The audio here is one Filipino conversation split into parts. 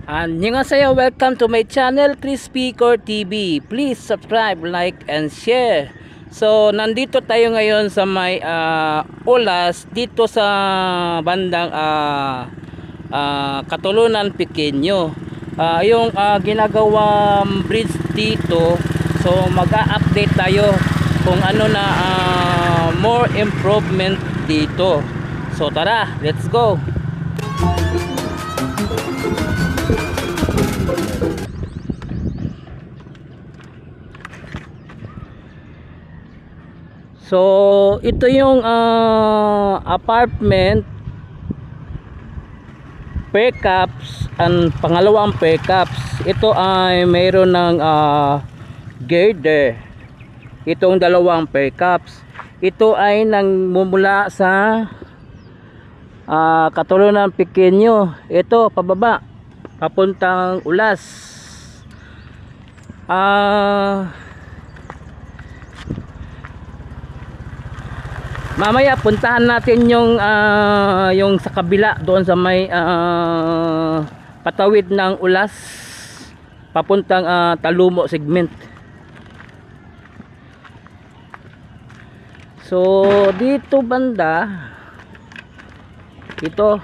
Annyeonghaseyo, welcome to my channel Crispy Core TV. Please subscribe, like, and share. So nandito tayo ngayon sa may Ulas, dito sa bandang Katulunan Pequeño. Yung ginagawang bridge dito. So mag-a-update tayo kung ano na more improvement dito. So tara, let's go. So ito yung apartment pickups and pangalawang pickups. Ito ay mayroon ng girder. Itong dalawang pickups. Ito ay nangmumula sa Katulunan Pequeño. Ito pababa papuntang Ulas. Mamaya puntahan natin yung sa kabila doon sa may patawid ng Ulas papuntang Talumo segment. So dito banda ito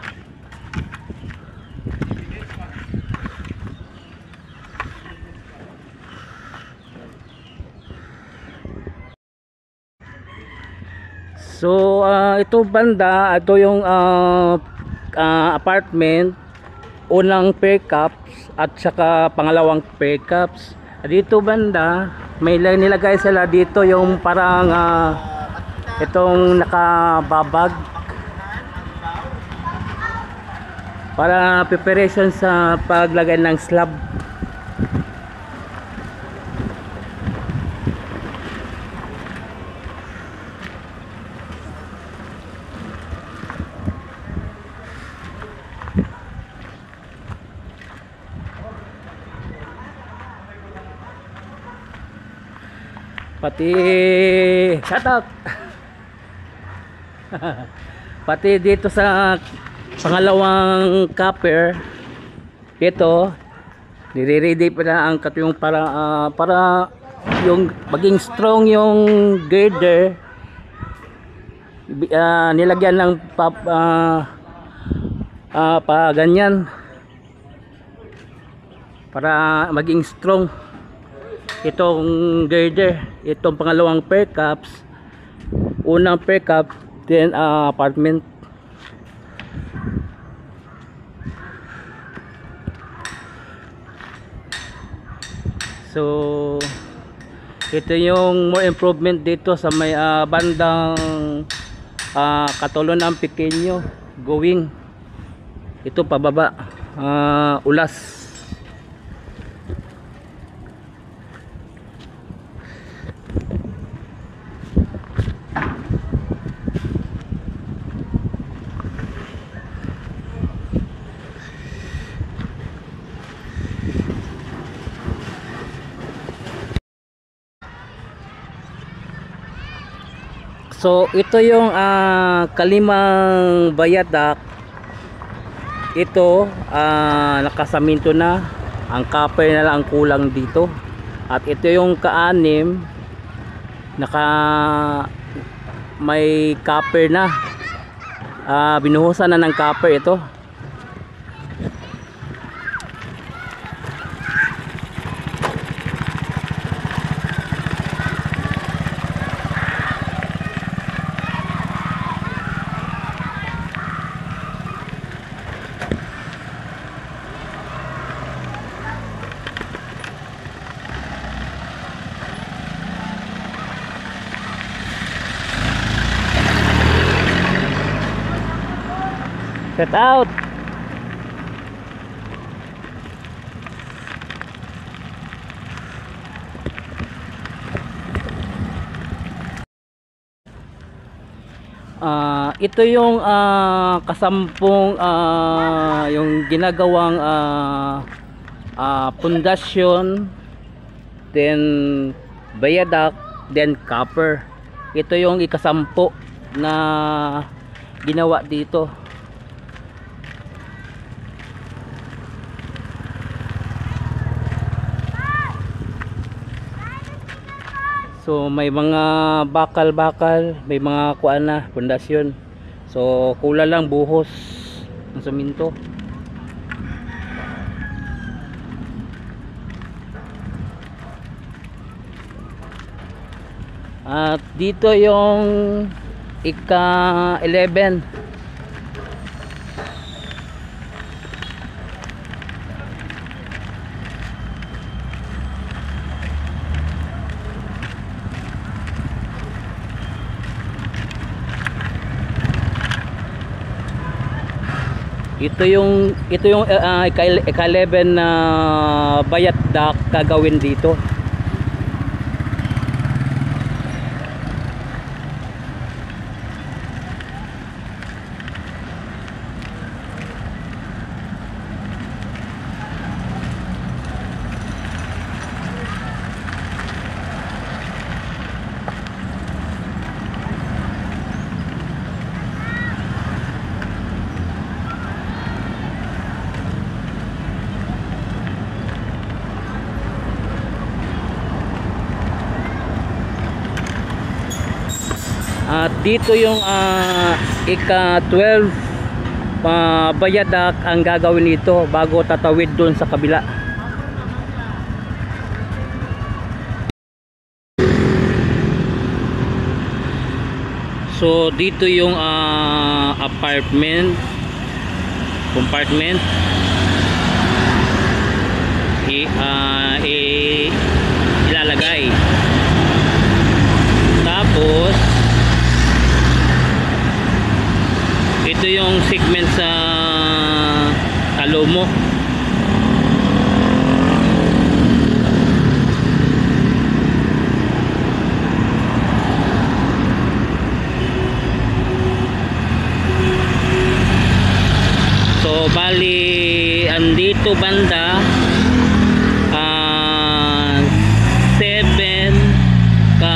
ito banda, ito yung apartment, unang pickups at saka pangalawang pickups. Dito banda may nilagay sila dito yung parang itong nakababag para preparation sa paglagay ng slab. Pati shout out pati dito sa pangalawang copper ito nire-ready pa na ang yung para yung maging strong yung girder. Nilagyan ng ganyan para maging strong itong girder. Itong pangalawang pickups, unang pickup, then apartment. So ito yung more improvement dito sa may bandang Katulunan Pequeño going ito pababa Ulas. So ito yung kalimang viaduct. Ito nakasaminto na, ang copper na lang ang kulang dito. At ito yung kaanim, may copper na, binuhusan na ng copper ito. Set out. Ito yung kasampung yung ginagawang pundasyon, then viaduct, then copper. Ito yung ikasampu na ginawa dito. So may mga bakal-bakal, may mga kuan na pundasyon. So kulang lang buhos ng semento. At dito yung ika-11. Ito yung ika-11 na bayat dak gagawin dito. At dito yung ika-12 bayadak ang gagawin nito bago tatawid doon sa kabila. So dito yung compartment ilalagay. Tapos ito yung segment sa talomo. So bali andito banda 7 ka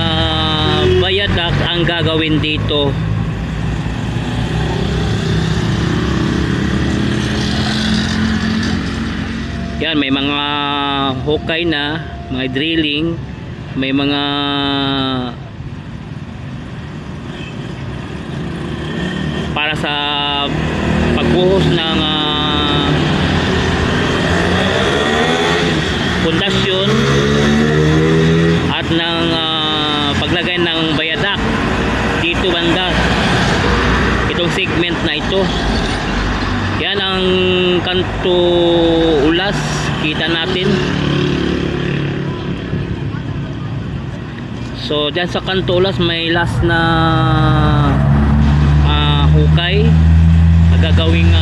bayadak ang gagawin dito. Yan, may mga hukay na, mga drilling, may mga para sa pagbuhos ng pundasyon at ng paglagay ng bayadak dito banda itong segment na ito. Yan ang kanto ulas, kita natin. So dyan sa kanto ulas may last na hukay na gagawing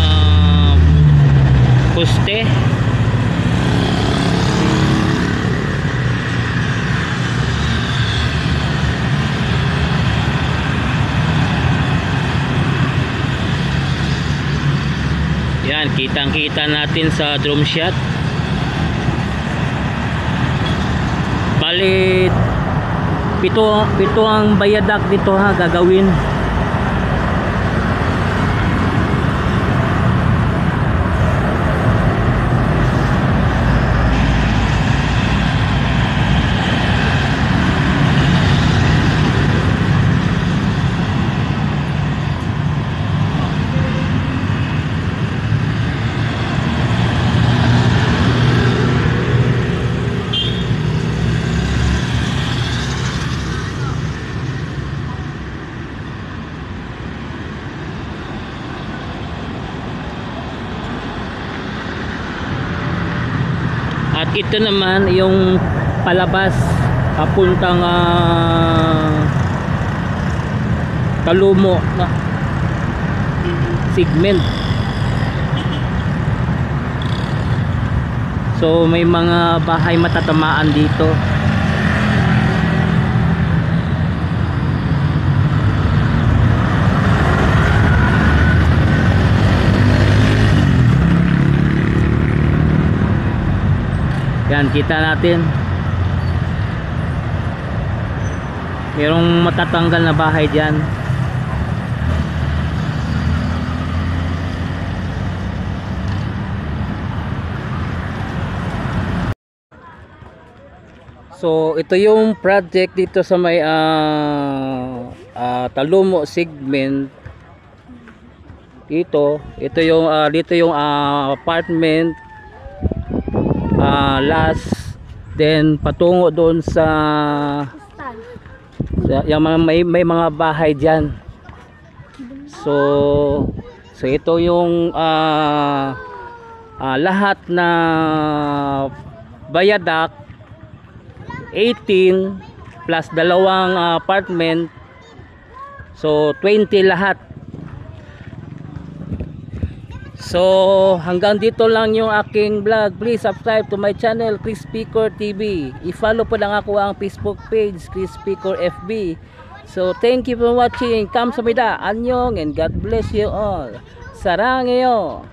poste. Yan, kitang-kita natin sa drone shot. Bali pito ang bayadak dito ha gagawin. At ito naman yung palabas papuntang Talumo na segment. So may mga bahay matatamaan dito. Yan, kita natin mayroong matatanggal na bahay dyan. So ito yung project dito sa may Talumo segment. Ito yung dito yung apartment last, then patungo doon sa yung mga may mga bahay diyan. So ito yung lahat na bayadak 18 plus dalawang apartment, so 20 lahat. So hanggang dito lang yung aking vlog. Please subscribe to my channel Chris Picor TV. I-follow po lang ako ang Facebook page Chris Picor FB. So thank you for watching. Kamsahamnida, annyeong, and God bless you all. Saranghayo.